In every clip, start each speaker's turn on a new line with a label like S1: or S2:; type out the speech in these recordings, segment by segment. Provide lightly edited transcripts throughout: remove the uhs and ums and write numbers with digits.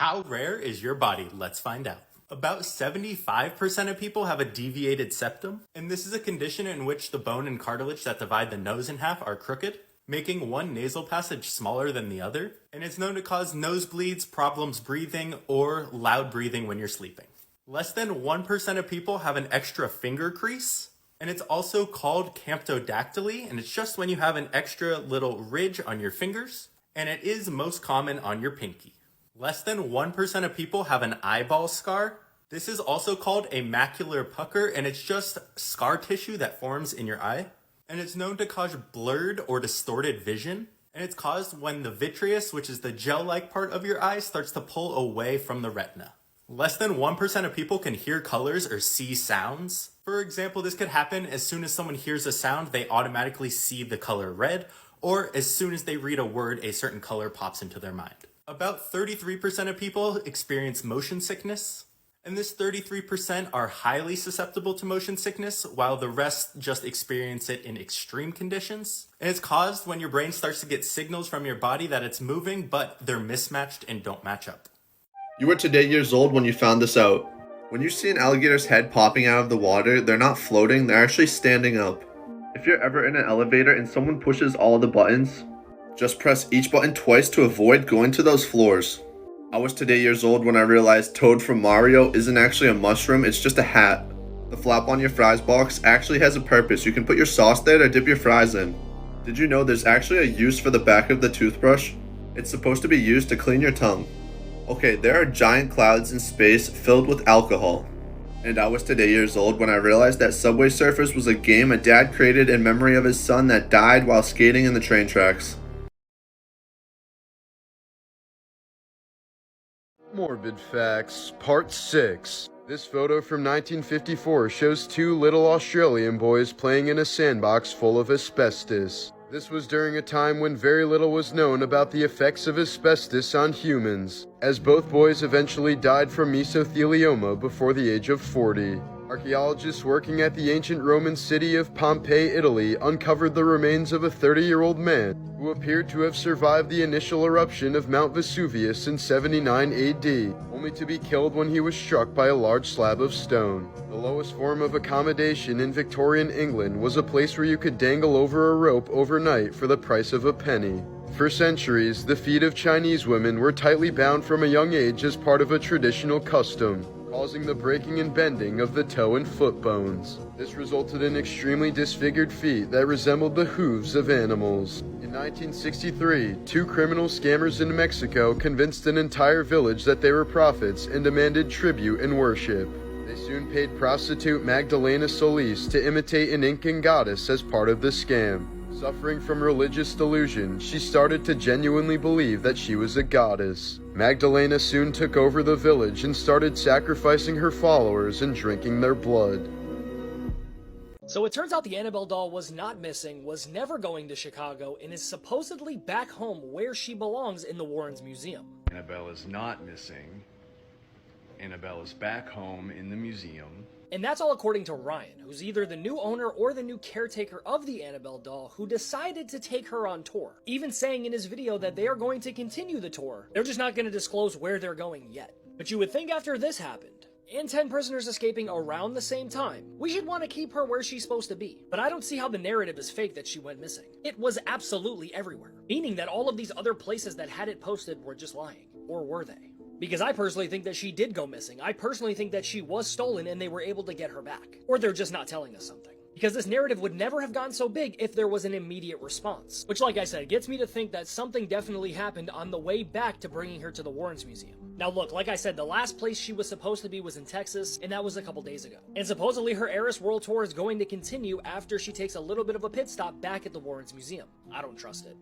S1: How rare is your body? Let's find out. About 75% of people have a deviated septum, and this is a condition in which the bone and cartilage that divide the nose in half are crooked, making one nasal passage smaller than the other, and it's known to cause nosebleeds, problems breathing, or loud breathing when you're sleeping. Less than 1% of people have an extra finger crease, and it's also called camptodactyly, and it's just when you have an extra little ridge on your fingers, and it is most common on your pinky. Less than 1% of people have an eyeball scar. This is also called a macular pucker, and it's just scar tissue that forms in your eye. And it's known to cause blurred or distorted vision. And it's caused when the vitreous, which is the gel-like part of your eye, starts to pull away from the retina. Less than 1% of people can hear colors or see sounds. For example, this could happen as soon as someone hears a sound, they automatically see the color red, or as soon as they read a word, a certain color pops into their mind. About 33% of people experience motion sickness, and this 33% are highly susceptible to motion sickness, while the rest just experience it in extreme conditions. And it's caused when your brain starts to get signals from your body that it's moving, but they're mismatched and don't match up.
S2: You were today years old when you found this out. When you see an alligator's head popping out of the water, they're not floating, they're actually standing up. If you're ever in an elevator and someone pushes all the buttons, just press each button twice to avoid going to those floors. I was today years old when I realized Toad from Mario isn't actually a mushroom, it's just a hat. The flap on your fries box actually has a purpose. You can put your sauce there to dip your fries in. Did you know there's actually a use for the back of the toothbrush? It's supposed to be used to clean your tongue. Okay, there are giant clouds in space filled with alcohol. And I was today years old when I realized that Subway Surfers was a game a dad created in memory of his son that died while skating in the train tracks.
S3: Morbid Facts, Part 6. This photo from 1954 shows two little Australian boys playing in a sandbox full of asbestos. This was during a time when very little was known about the effects of asbestos on humans, as both boys eventually died from mesothelioma before the age of 40. Archaeologists working at the ancient Roman city of Pompeii, Italy, uncovered the remains of a 30-year-old man who appeared to have survived the initial eruption of Mount Vesuvius in 79 AD, only to be killed when he was struck by a large slab of stone. The lowest form of accommodation in Victorian England was a place where you could dangle over a rope overnight for the price of a penny. For centuries, the feet of Chinese women were tightly bound from a young age as part of a traditional custom, causing the breaking and bending of the toe and foot bones. This resulted in extremely disfigured feet that resembled the hooves of animals. In 1963, two criminal scammers in Mexico convinced an entire village that they were prophets and demanded tribute and worship. They soon paid prostitute Magdalena Solis to imitate an Incan goddess as part of the scam. Suffering from religious delusion, she started to genuinely believe that she was a goddess. Magdalena soon took over the village and started sacrificing her followers and drinking their blood.
S4: So it turns out the Annabelle doll was not missing, was never going to Chicago, and is supposedly back home where she belongs in the Warrens Museum.
S5: Annabelle is not missing. Annabelle is back home in the museum.
S4: And that's all according to Ryan, who's either the new owner or the new caretaker of the Annabelle doll, who decided to take her on tour, even saying in his video that they are going to continue the tour. They're just not going to disclose where they're going yet. But you would think after this happened, and 10 prisoners escaping around the same time, we should want to keep her where she's supposed to be. But I don't see how the narrative is fake that she went missing. It was absolutely everywhere, meaning that all of these other places that had it posted were just lying. Or were they? Because I personally think that she did go missing. I personally think that she was stolen and they were able to get her back. Or they're just not telling us something. Because this narrative would never have gotten so big if there was an immediate response. Which, like I said, gets me to think that something definitely happened on the way back to bringing her to the Warrens Museum. Now look, like I said, the last place she was supposed to be was in Texas, and that was a couple days ago. And supposedly her Heiress World Tour is going to continue after she takes a little bit of a pit stop back at the Warrens Museum. I don't trust it.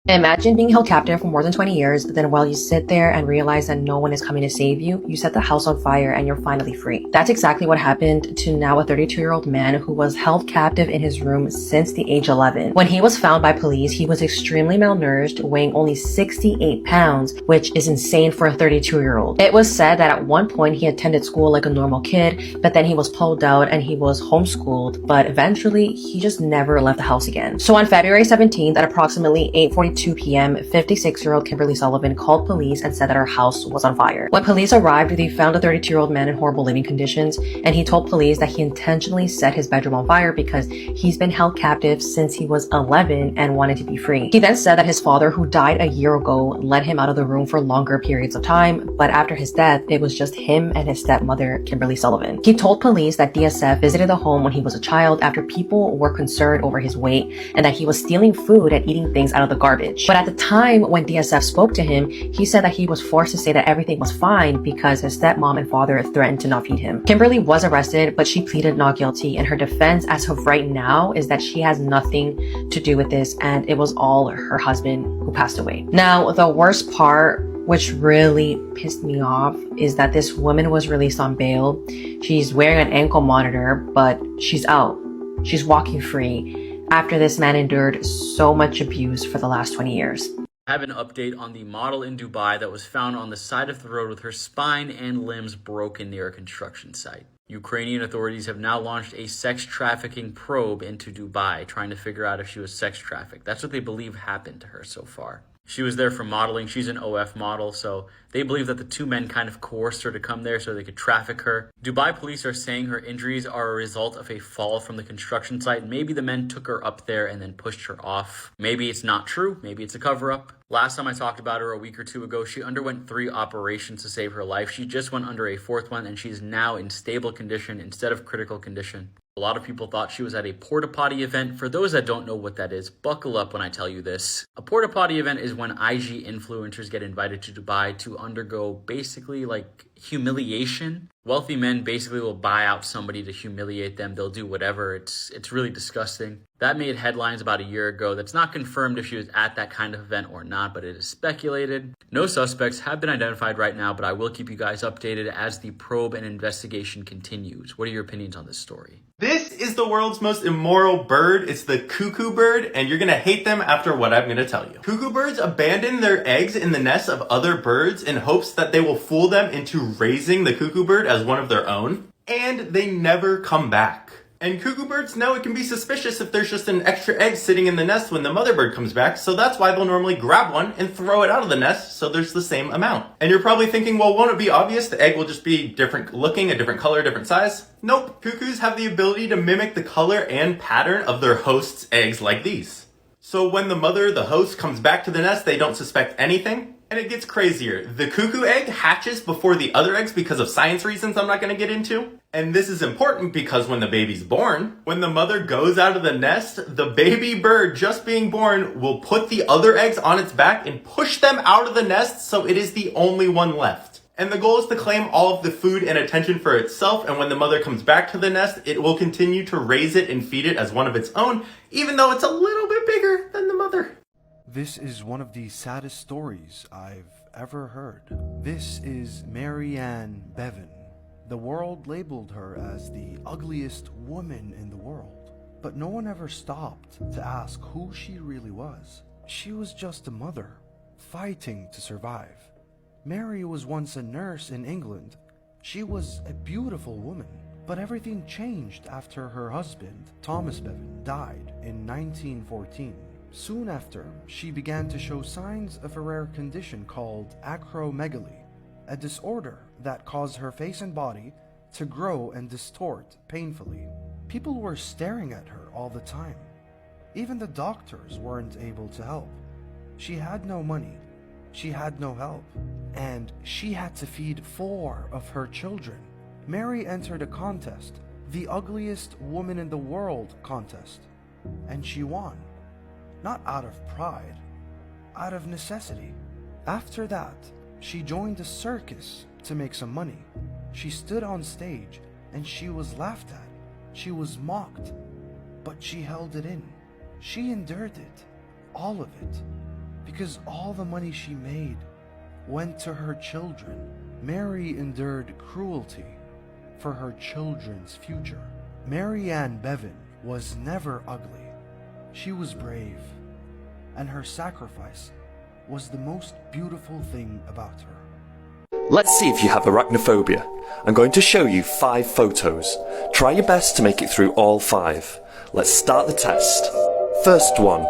S6: Imagine being held captive for more than 20 years, then while you sit there and realize that no one is coming to save you, you set the house on fire and you're finally free. That's exactly what happened to now a 32-year-old man who was held captive in his room since the age 11. When he was found by police, he was extremely malnourished, weighing only 68 pounds, which is insane for a 32-year-old. It was said that at one point he attended school like a normal kid, but then he was pulled out and he was homeschooled, but eventually he just never left the house again. So on February 17th at approximately 8:42 p.m., 56-year-old Kimberly Sullivan called police and said that her house was on fire. When police arrived, they found a 32-year-old man in horrible living conditions, and he told police that he intentionally set his bedroom on fire because he's been held captive since he was 11 and wanted to be free. He then said that his father, who died a year ago, let him out of the room for longer periods of time, but after his death, it was just him and his stepmother, Kimberly Sullivan. He told police that DSF visited the home when he was a child after people were concerned over his weight and that he was stealing food and eating things out of the garbage. But at the time when DSF spoke to him, he said that he was forced to say that everything was fine because his stepmom and father threatened to not feed him. Kimberly was arrested, but she pleaded not guilty, and her defense as of right now is that she has nothing to do with this and it was all her husband who passed away. Now, the worst part, which really pissed me off, is that this woman was released on bail. She's wearing an ankle monitor, but she's out. She's walking free after this man endured so much abuse for the last 20 years.
S7: I have an update on the model in Dubai that was found on the side of the road with her spine and limbs broken near a construction site. Ukrainian authorities have now launched a sex trafficking probe into Dubai, trying to figure out if she was sex trafficked. That's what they believe happened to her so far. She was there for modeling. She's an OF model, so they believe that the two men kind of coerced her to come there so they could traffic her. Dubai police are saying her injuries are a result of a fall from the construction site. Maybe the men took her up there and then pushed her off. Maybe it's not true. Maybe it's a cover-up. Last time I talked about her a week or two ago, she underwent 3 operations to save her life. She just went under a 4th one, and she's now in stable condition instead of critical condition. A lot of people thought she was at a porta potty event. For those that don't know what that is, buckle up when I tell you this. A porta potty event is when IG influencers get invited to Dubai to undergo basically like humiliation. Wealthy men basically will buy out somebody to humiliate them. They'll do whatever. It's really disgusting. That made headlines about a year ago. That's not confirmed if she was at that kind of event or not, but it is speculated. No suspects have been identified right now, but I will keep you guys updated as the probe and investigation continues. What are your opinions on this story?
S1: This is the world's most immoral bird. It's the cuckoo bird, and you're gonna hate them after what I'm gonna tell you. Cuckoo birds abandon their eggs in the nests of other birds in hopes that they will fool them into raising the cuckoo bird as one of their own, and they never come back. And cuckoo birds know it can be suspicious if there's just an extra egg sitting in the nest when the mother bird comes back, so that's why they'll normally grab one and throw it out of the nest so there's the same amount. And you're probably thinking, well, won't it be obvious the egg will just be different looking, a different color, different size? Nope. Cuckoos have the ability to mimic the color and pattern of their host's eggs like these. So when the mother, the host, comes back to the nest, they don't suspect anything. And it gets crazier. The cuckoo egg hatches before the other eggs because of science reasons I'm not going to get into. And this is important because when the baby's born, when the mother goes out of the nest, the baby bird just being born will put the other eggs on its back and push them out of the nest so it is the only one left. And the goal is to claim all of the food and attention for itself, and when the mother comes back to the nest, it will continue to raise it and feed it as one of its own, even though it's a little bit bigger than the mother.
S8: This is one of the saddest stories I've ever heard. This is Maryanne Beaven. The world labeled her as the ugliest woman in the world, but no one ever stopped to ask who she really was. She was just a mother, fighting to survive. Mary was once a nurse in England. She was a beautiful woman, but everything changed after her husband, Thomas Beaven, died in 1914. Soon after, she began to show signs of a rare condition called acromegaly, a disorder that caused her face and body to grow and distort painfully. People were staring at her all the time. Even the doctors weren't able to help. She had no money, she had no help, and she had to feed 4 of her children. Mary entered a contest, the Ugliest Woman in the World contest, and she won. Not out of pride, out of necessity. After that, she joined a circus to make some money. She stood on stage and she was laughed at. She was mocked, but she held it in. She endured it, all of it. because all the money she made went to her children. Mary endured cruelty for her children's future. Maryanne Beaven was never ugly. She was brave, and her sacrifice was the most beautiful thing about her.
S9: Let's see if you have arachnophobia. I'm going to show you 5 photos. Try your best to make it through all 5. Let's start the test. First one.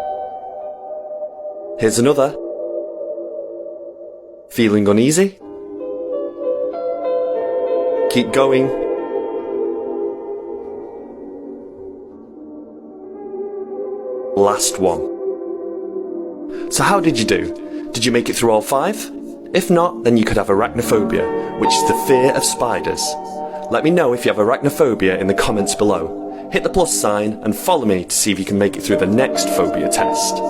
S9: Here's another. Feeling uneasy? Keep going. Last one. So how did you do? Did you make it through all 5? If not, then you could have arachnophobia, which is the fear of spiders. Let me know if you have arachnophobia in the comments below. Hit the plus sign and follow me to see if you can make it through the next phobia test.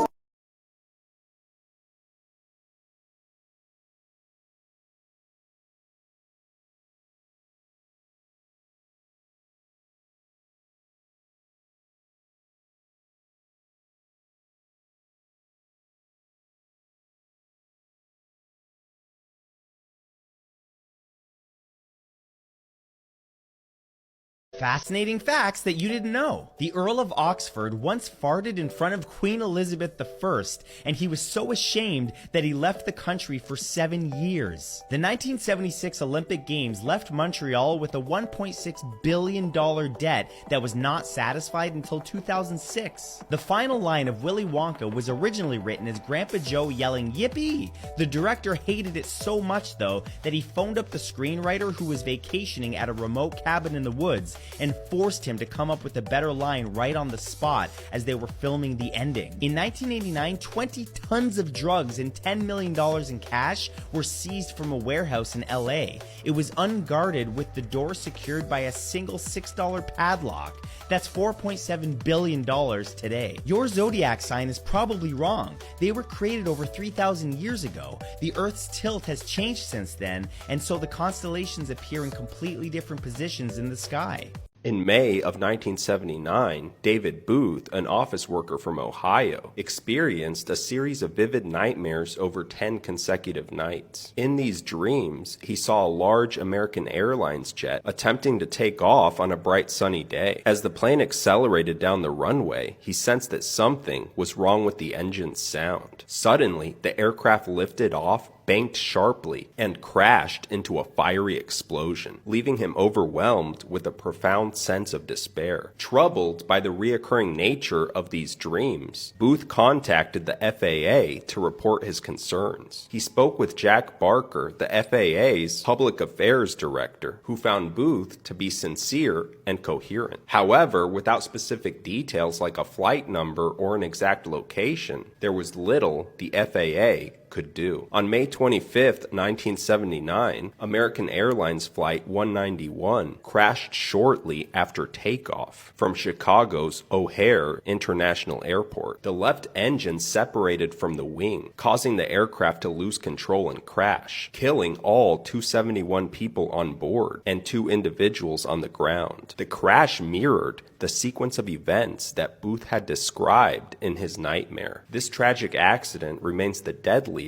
S10: Fascinating facts that you didn't know. The Earl of Oxford once farted in front of Queen Elizabeth I, and he was so ashamed that he left the country for 7 years. The 1976 Olympic Games left Montreal with a $1.6 billion debt that was not satisfied until 2006. The final line of Willy Wonka was originally written as Grandpa Joe yelling, "Yippee!" The director hated it so much, though, that he phoned up the screenwriter who was vacationing at a remote cabin in the woods and forced him to come up with a better line right on the spot as they were filming the ending. In 1989, 20 tons of drugs and $10 million in cash were seized from a warehouse in LA. It was unguarded with the door secured by a single $6 padlock. That's $4.7 billion today. Your zodiac sign is probably wrong. They were created over 3,000 years ago. The Earth's tilt has changed since then, and so the constellations appear in completely different positions in the sky.
S11: In May of 1979, David Booth, an office worker from Ohio, experienced a series of vivid nightmares over 10 consecutive nights. In these dreams, he saw a large American Airlines jet attempting to take off on a bright sunny day. As the plane accelerated down the runway, he sensed that something was wrong with the engine's sound. Suddenly, the aircraft lifted off, banked sharply, and crashed into a fiery explosion, leaving him overwhelmed with a profound sense of despair. Troubled by the reoccurring nature of these dreams, Booth contacted the FAA to report his concerns. He spoke with Jack Barker, the FAA's public affairs director, who found Booth to be sincere and coherent. However, without specific details like a flight number or an exact location, there was little the FAA could do. On May 25th, 1979, American Airlines Flight 191 crashed shortly after takeoff from Chicago's O'Hare International Airport. The left engine separated from the wing, causing the aircraft to lose control and crash, killing all 271 people on board and 2 individuals on the ground. The crash mirrored the sequence of events that Booth had described in his nightmare. This tragic accident remains the deadliest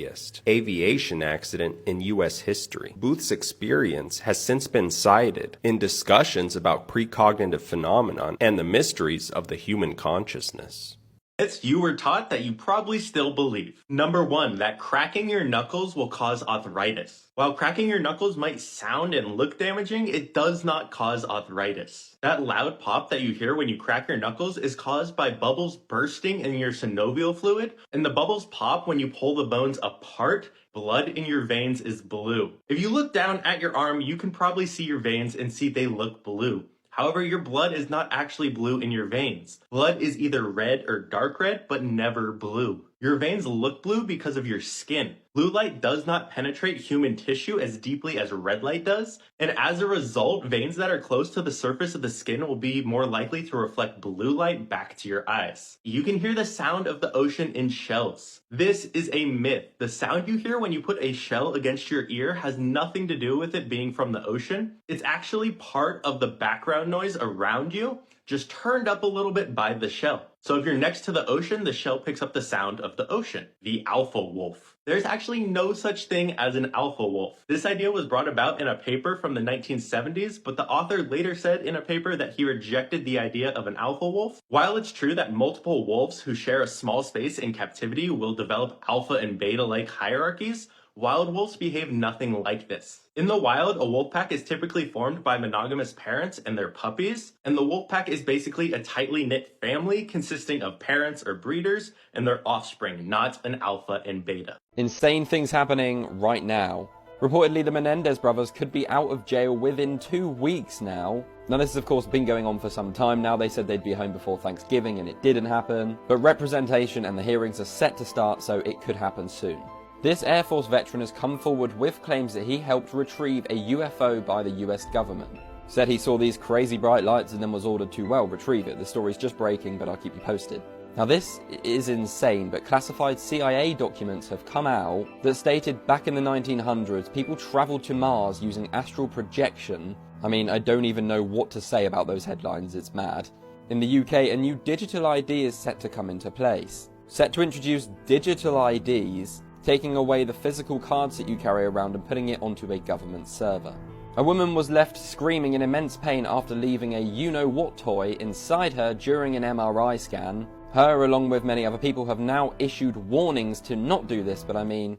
S11: aviation accident in U.S. history. Booth's experience has since been cited in discussions about precognitive phenomenon and the mysteries of the human consciousness.
S1: Myths you were taught that you probably still believe. Number 1, that cracking your knuckles will cause arthritis. While cracking your knuckles might sound and look damaging, it does not cause arthritis. That loud pop that you hear when you crack your knuckles is caused by bubbles bursting in your synovial fluid, and the bubbles pop when you pull the bones apart. Blood in your veins is blue. If you look down at your arm, you can probably see your veins and see they look blue. However, your blood is not actually blue in your veins. Blood is either red or dark red, but never blue. Your veins look blue because of your skin. Blue light does not penetrate human tissue as deeply as red light does, and as a result, veins that are close to the surface of the skin will be more likely to reflect blue light back to your eyes. You can hear the sound of the ocean in shells. This is a myth. The sound you hear when you put a shell against your ear has nothing to do with it being from the ocean. It's actually part of the background noise around you. just turned up a little bit by the shell. So if you're next to the ocean, the shell picks up the sound of the ocean. The alpha wolf. There's actually no such thing as an alpha wolf. This idea was brought about in a paper from the 1970s, but the author later said in a paper that he rejected the idea of an alpha wolf. While it's true that multiple wolves who share a small space in captivity will develop alpha and beta-like hierarchies, wild wolves behave nothing like this. In the wild, a wolf pack is typically formed by monogamous parents and their puppies, and the wolf pack is basically a tightly knit family consisting of parents or breeders and their offspring, not an alpha and beta.
S12: Insane things happening right now. Reportedly, the Menendez brothers could be out of jail within 2 weeks now. Now, this has of course been going on for some time now. They said they'd be home before Thanksgiving and it didn't happen. But representation and the hearings are set to start, so it could happen soon. This Air Force veteran has come forward with claims that he helped retrieve a UFO by the US government. Said he saw these crazy bright lights and then was ordered to, well, retrieve it. The story's just breaking, but I'll keep you posted. Now this is insane, but classified CIA documents have come out that stated back in the 1900s, people traveled to Mars using astral projection. I mean, I don't even know what to say about those headlines, it's mad. In the UK, a new digital ID is set to come into place. Set to introduce digital IDs, taking away the physical cards that you carry around and putting it onto a government server. A woman was left screaming in immense pain after leaving a you-know-what toy inside her during an MRI scan. Her, along with many other people, have now issued warnings to not do this, but I mean,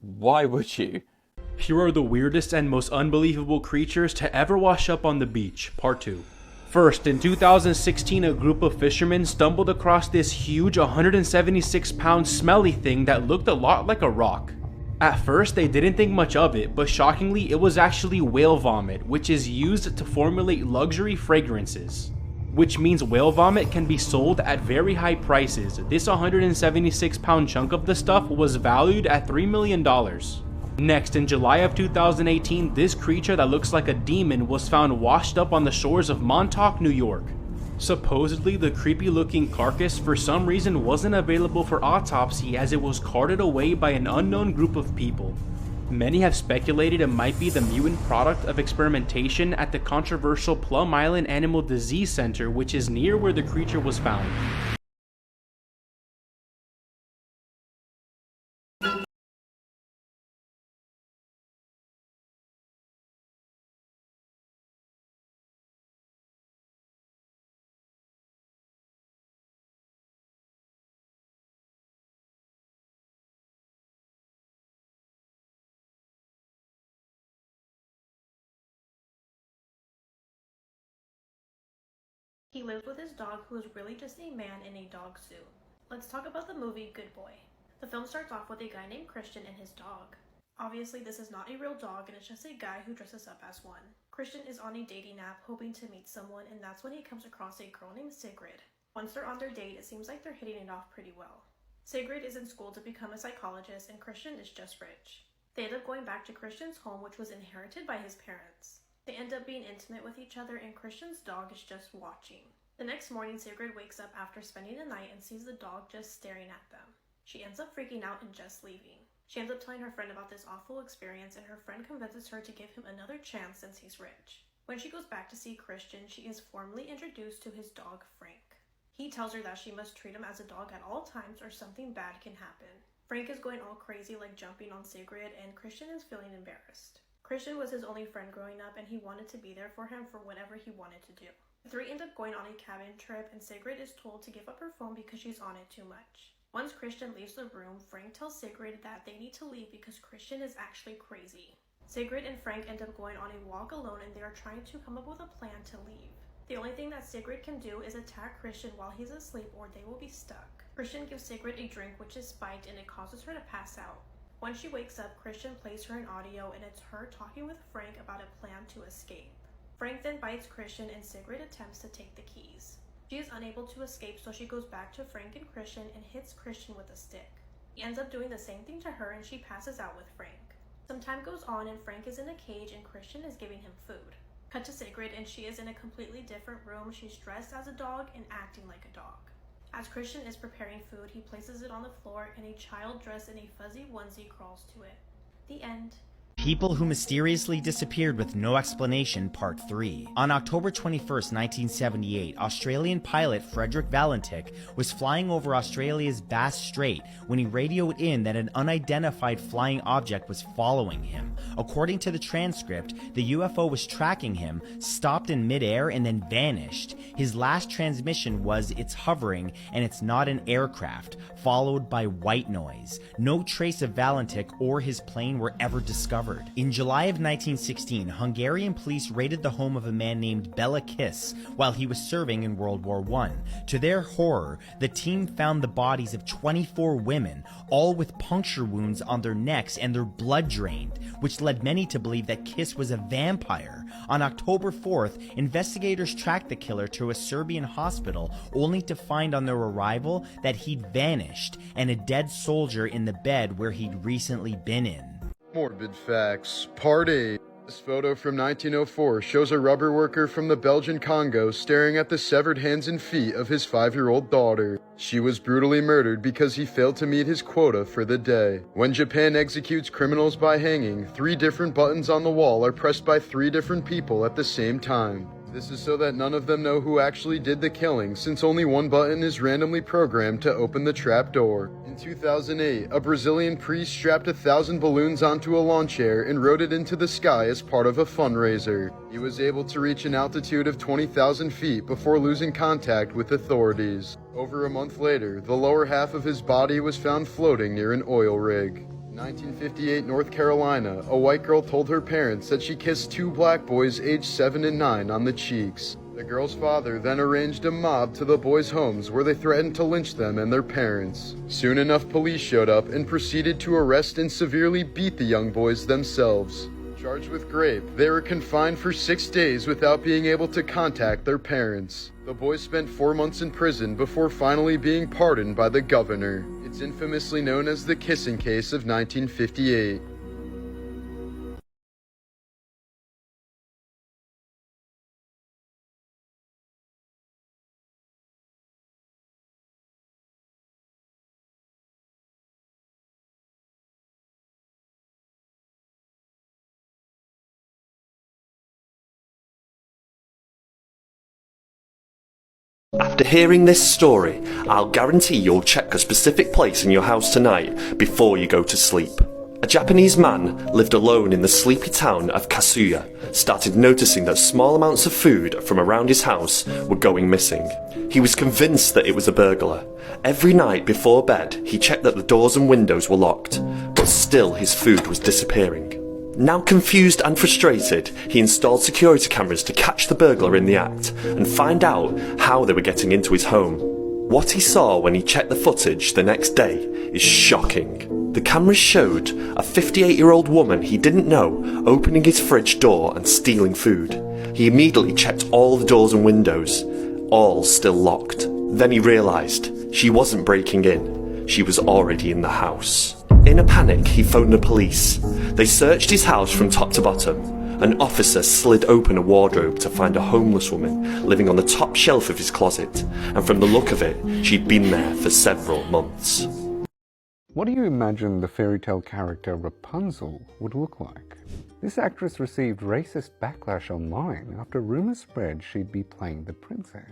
S12: why would you?
S13: Here are the weirdest and most unbelievable creatures to ever wash up on the beach, part 2. First, in 2016, a group of fishermen stumbled across this huge 176-pound smelly thing that looked a lot like a rock. At first, they didn't think much of it, but shockingly, it was actually whale vomit, which is used to formulate luxury fragrances. Which means whale vomit can be sold at very high prices. This 176-pound chunk of the stuff was valued at $3 million. Next, in July of 2018, this creature that looks like a demon was found washed up on the shores of Montauk, New York. Supposedly, the creepy-looking carcass for some reason wasn't available for autopsy as it was carted away by an unknown group of people. Many have speculated it might be the mutant product of experimentation at the controversial Plum Island Animal Disease Center, which is near where the creature was found.
S14: He lives with his dog, who is really just a man in a dog suit. Let's talk about the movie Good Boy. The film starts off with a guy named Christian and his dog. Obviously, this is not a real dog, and it's just a guy who dresses up as one. Christian is on a dating app hoping to meet someone, and that's when he comes across a girl named Sigrid. Once they're on their date, it seems like they're hitting it off pretty well. Sigrid is in school to become a psychologist, and Christian is just rich. They end up going back to Christian's home, which was inherited by his parents. They end up being intimate with each other, and Christian's dog is just watching. The next morning, Sigrid wakes up after spending the night and sees the dog just staring at them. She ends up freaking out and just leaving. She ends up telling her friend about this awful experience, and her friend convinces her to give him another chance since he's rich. When she goes back to see Christian, she is formally introduced to his dog, Frank. He tells her that she must treat him as a dog at all times or something bad can happen. Frank is going all crazy, like jumping on Sigrid, and Christian is feeling embarrassed. Christian was his only friend growing up, and he wanted to be there for him for whatever he wanted to do. The three end up going on a cabin trip, and Sigrid is told to give up her phone because she's on it too much. Once Christian leaves the room, Frank tells Sigrid that they need to leave because Christian is actually crazy. Sigrid and Frank end up going on a walk alone, and they are trying to come up with a plan to leave. The only thing that Sigrid can do is attack Christian while he's asleep, or they will be stuck. Christian gives Sigrid a drink which is spiked, and it causes her to pass out. When she wakes up, Christian plays her an audio, and it's her talking with Frank about a plan to escape. Frank then bites Christian, and Sigrid attempts to take the keys. She is unable to escape, so she goes back to Frank and Christian and hits Christian with a stick. He ends up doing the same thing to her, and she passes out with Frank. Some time goes on, and Frank is in a cage, and Christian is giving him food. Cut to Sigrid, and she is in a completely different room. She's dressed as a dog and acting like a dog. As Christian is preparing food, he places it on the floor, and a child dressed in a fuzzy onesie crawls to it. The end.
S10: People Who Mysteriously Disappeared with No Explanation Part 3. On October 21st, 1978, Australian pilot Frederick Valentic was flying over Australia's Bass Strait when he radioed in that an unidentified flying object was following him. According to the transcript, the UFO was tracking him, stopped in midair, and then vanished. His last transmission was, "It's hovering, and it's not an aircraft," followed by white noise. No trace of Valentic or his plane were ever discovered. In July of 1916, Hungarian police raided the home of a man named Bela Kiss while he was serving in World War I. To their horror, the team found the bodies of 24 women, all with puncture wounds on their necks and their blood drained, which led many to believe that Kiss was a vampire. On October 4th, investigators tracked the killer to a Serbian hospital, only to find on their arrival that he'd vanished and a dead soldier in the bed where he'd recently been in.
S3: Morbid Facts, Part 8. This photo from 1904 shows a rubber worker from the Belgian Congo staring at the severed hands and feet of his 5-year-old daughter. She was brutally murdered because he failed to meet his quota for the day. When Japan executes criminals by hanging, 3 different buttons on the wall are pressed by 3 different people at the same time. This is so that none of them know who actually did the killing, since only one button is randomly programmed to open the trap door. In 2008, a Brazilian priest strapped 1,000 balloons onto a lawn chair and rode it into the sky as part of a fundraiser. He was able to reach an altitude of 20,000 feet before losing contact with authorities. Over a month later, the lower half of his body was found floating near an oil rig. In 1958, North Carolina, a white girl told her parents that she kissed 2 black boys aged 7 and 9 on the cheeks. The girl's father then arranged a mob to the boys' homes where they threatened to lynch them and their parents. Soon enough, police showed up and proceeded to arrest and severely beat the young boys themselves. Charged with rape, they were confined for 6 days without being able to contact their parents. The boys spent 4 months in prison before finally being pardoned by the governor. It's infamously known as the kissing case of 1958.
S9: After hearing this story, I'll guarantee you'll check a specific place in your house tonight before you go to sleep. A Japanese man lived alone in the sleepy town of Kasuya, started noticing that small amounts of food from around his house were going missing. He was convinced that it was a burglar. Every night before bed, he checked that the doors and windows were locked, but still his food was disappearing. Now confused and frustrated, he installed security cameras to catch the burglar in the act and find out how they were getting into his home. What he saw when he checked the footage the next day is shocking. The cameras showed a 58-year-old woman he didn't know opening his fridge door and stealing food. He immediately checked all the doors and windows, all still locked. Then he realised she wasn't breaking in, she was already in the house. In a panic, he phoned the police. They searched his house from top to bottom. An officer slid open a wardrobe to find a homeless woman living on the top shelf of his closet, and from the look of it, she'd been there for several months.
S15: What do you imagine the fairy tale character Rapunzel would look like? This actress received racist backlash online after rumors spread she'd be playing the princess.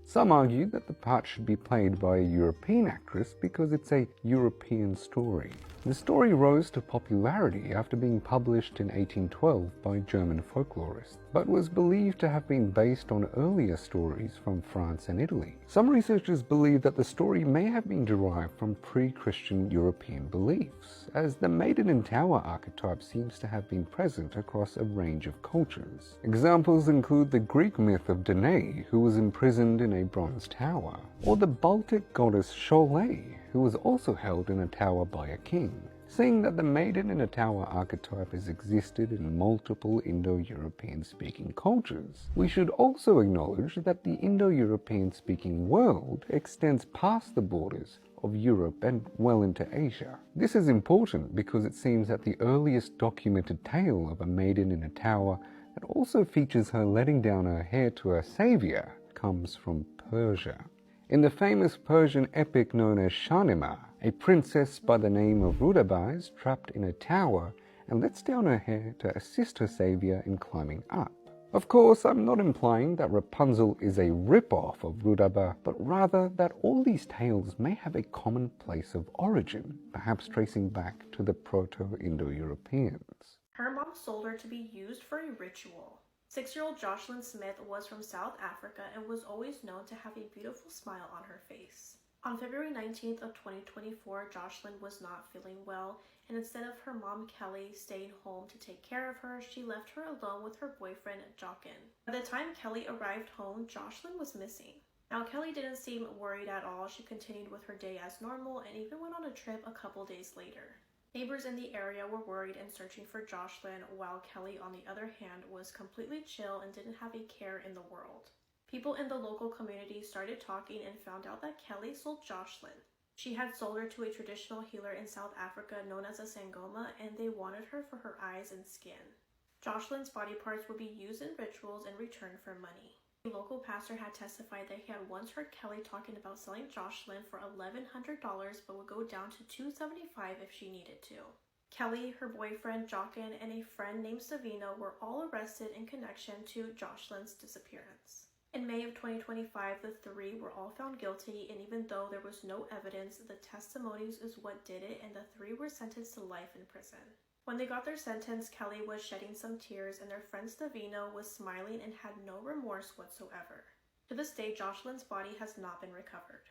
S15: Some argue that the part should be played by a European actress because it's a European story. The story rose to popularity after being published in 1812 by German folklorists, but was believed to have been based on earlier stories from France and Italy. Some researchers believe that the story may have been derived from pre-Christian European beliefs, as the maiden in tower archetype seems to have been present across a range of cultures. Examples include the Greek myth of Danae, who was imprisoned in a bronze tower, or the Baltic goddess Sholay, who was also held in a tower by a king. Seeing that the maiden in a tower archetype has existed in multiple Indo-European speaking cultures, we should also acknowledge that the Indo-European speaking world extends past the borders of Europe and well into Asia. This is important because it seems that the earliest documented tale of a maiden in a tower that also features her letting down her hair to her savior comes from Persia. In the famous Persian epic known as Shahnameh, a princess by the name of Rudabah is trapped in a tower and lets down her hair to assist her savior in climbing up. Of course, I'm not implying that Rapunzel is a rip-off of Rudaba, but rather that all these tales may have a common place of origin, perhaps tracing back to the Proto-Indo-Europeans.
S14: Her mom sold her to be used for a ritual. 6-year-old Joshyn Smith was from South Africa and was always known to have a beautiful smile on her face. On February 19th of 2024, Joshyn was not feeling well, and instead of her mom Kelly staying home to take care of her, she left her alone with her boyfriend Joshyn. By the time Kelly arrived home, Joshyn was missing. Now Kelly didn't seem worried at all. She continued with her day as normal and even went on a trip a couple days later. Neighbors in the area were worried and searching for Joshyn, while Kelly, on the other hand, was completely chill and didn't have a care in the world. People in the local community started talking and found out that Kelly sold Joshyn. She had sold her to a traditional healer in South Africa known as a Sangoma, and they wanted her for her eyes and skin. Joshyn's body parts would be used in rituals in return for money. A local pastor had testified that he had once heard Kelly talking about selling Joshyn for $1,100, but would go down to $275 if she needed to. Kelly, her boyfriend Joshyn, and a friend named Savino were all arrested in connection to Joshyn's disappearance. In May of 2025, the three were all found guilty, and even though there was no evidence, the testimonies is what did it, and the three were sentenced to life in prison. When they got their sentence, Kelly was shedding some tears, and their friend Stavino was smiling and had no remorse whatsoever. To this day, Joshyn's body has not been recovered.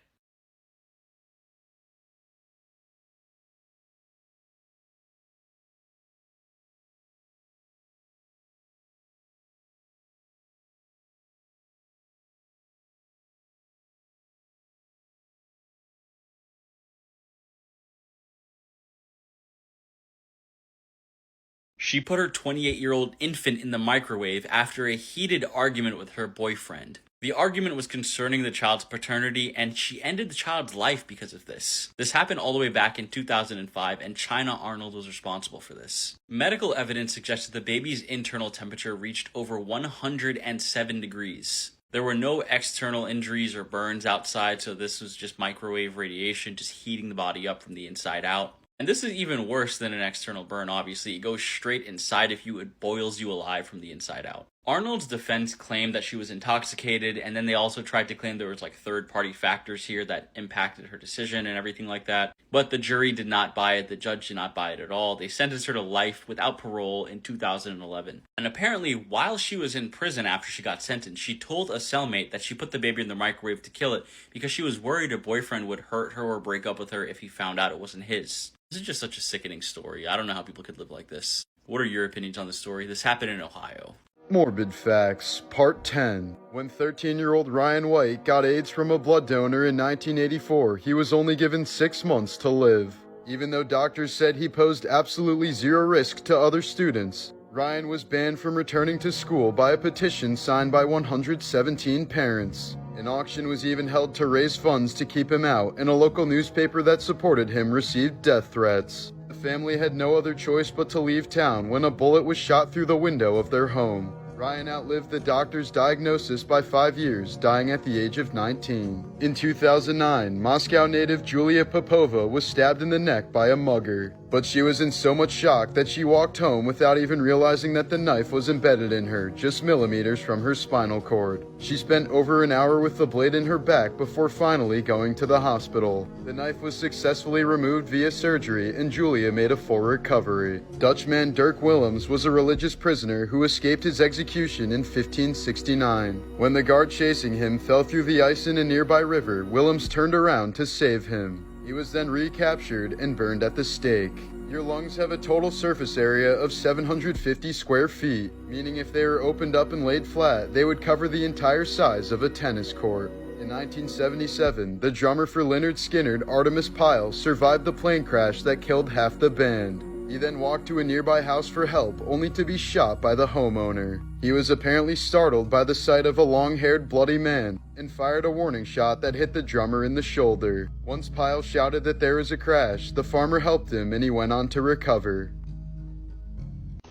S7: She put her 28-year-old infant in the microwave after a heated argument with her boyfriend. The argument was concerning the child's paternity, and she ended the child's life because of this. This happened all the way back in 2005, and China Arnold was responsible for this. Medical evidence suggested the baby's internal temperature reached over 107 degrees. There were no external injuries or burns outside, so this was just microwave radiation, just heating the body up from the inside out. And this is even worse than an external burn, obviously. It goes straight inside of you, it boils you alive from the inside out. Arnold's defense claimed that she was intoxicated, and then they also tried to claim there was like third-party factors here that impacted her decision and everything like that. But the jury did not buy it, the judge did not buy it at all. They sentenced her to life without parole in 2011. And apparently, while she was in prison after she got sentenced, she told a cellmate that she put the baby in the microwave to kill it because she was worried her boyfriend would hurt her or break up with her if he found out it wasn't his. This is just such a sickening story. I don't know how people could live like this. What are your opinions on this story? This happened in Ohio.
S3: Morbid Facts, Part 10. When 13-year-old Ryan White got AIDS from a blood donor in 1984, he was only given 6 months to live. Even though doctors said he posed absolutely zero risk to other students, Ryan was banned from returning to school by a petition signed by 117 parents. An auction was even held to raise funds to keep him out, and a local newspaper that supported him received death threats. The family had no other choice but to leave town when a bullet was shot through the window of their home. Ryan outlived the doctor's diagnosis by 5 years, dying at the age of 19. In 2009, Moscow native Julia Popova was stabbed in the neck by a mugger. But she was in so much shock that she walked home without even realizing that the knife was embedded in her, just millimeters from her spinal cord. She spent over an hour with the blade in her back before finally going to the hospital. The knife was successfully removed via surgery, and Julia made a full recovery. Dutchman Dirk Willems was a religious prisoner who escaped his execution in 1569. When the guard chasing him fell through the ice in a nearby river, Willems turned around to save him. He was then recaptured and burned at the stake. Your lungs have a total surface area of 750 square feet, meaning if they were opened up and laid flat, they would cover the entire size of a tennis court. In 1977, the drummer for Lynyrd Skynyrd, Artemis Pyle, survived the plane crash that killed half the band. He then walked to a nearby house for help, only to be shot by the homeowner. He was apparently startled by the sight of a long-haired, bloody man, and fired a warning shot that hit the drummer in the shoulder. Once Pyle shouted that there was a crash, the farmer helped him and he went on to recover.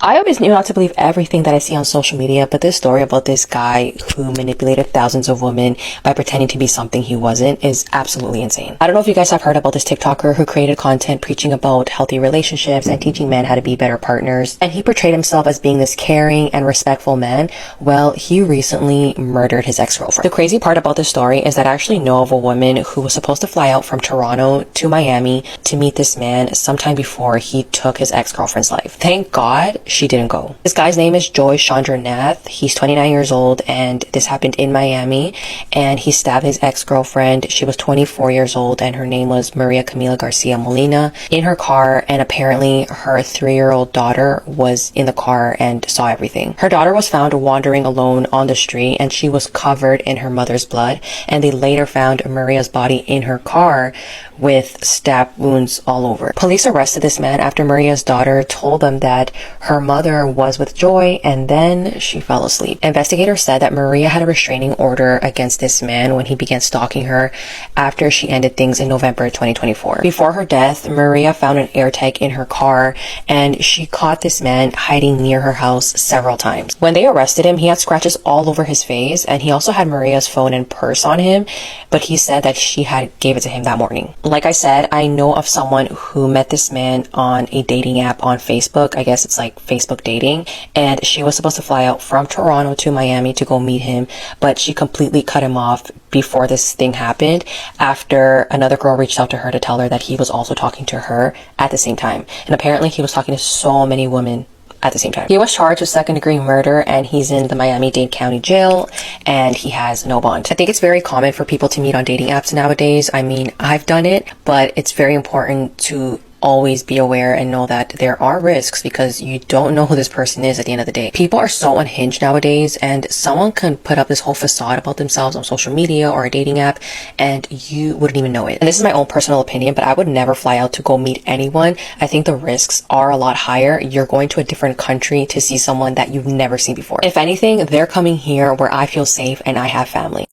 S6: I always knew not to believe everything that I see on social media, but this story about this guy who manipulated thousands of women by pretending to be something he wasn't is absolutely insane. I don't know if you guys have heard about this TikToker who created content preaching about healthy relationships and teaching men how to be better partners, and he portrayed himself as being this caring and respectful man. Well, he recently murdered his ex-girlfriend. The crazy part about this story is that I actually know of a woman who was supposed to fly out from Toronto to Miami to meet this man sometime before he took his ex-girlfriend's life. Thank God she didn't go. This guy's name is Joshyn Smith. He's 29 years old, and this happened in Miami, and he stabbed his ex-girlfriend. She was 24 years old, and her name was Maria Camila Garcia Molina, in her car, and apparently her 3-year-old daughter was in the car and saw everything. Her daughter was found wandering alone on the street, and she was covered in her mother's blood, and they later found Maria's body in her car with stab wounds all over. Police arrested this man after Maria's daughter told them that her mother was with Joy and then she fell asleep. Investigators said that Maria had a restraining order against this man when he began stalking her after she ended things in November 2024. Before her death, Maria found an AirTag in her car and she caught this man hiding near her house several times. When they arrested him, he had scratches all over his face, and he also had Maria's phone and purse on him, but he said that she had gave it to him that morning. Like I said, I know of someone who met this man on a dating app on Facebook. I guess it's like Facebook dating, and she was supposed to fly out from Toronto to Miami to go meet him, but she completely cut him off before this thing happened, after another girl reached out to her to tell her that he was also talking to her at the same time. And apparently he was talking to so many women at the same time. He was charged with second-degree murder, and he's in the Miami-Dade County Jail, and he has no bond. I think it's very common for people to meet on dating apps nowadays. I mean, I've done it, but it's very important to always be aware and know that there are risks, because you don't know who this person is at the end of the day. People are so unhinged nowadays, and someone can put up this whole facade about themselves on social media or a dating app and you wouldn't even know it. And this is my own personal opinion, but I would never fly out to go meet anyone. I think the risks are a lot higher. You're going to a different country to see someone that you've never seen before. If anything, they're coming here where I feel safe and I have family.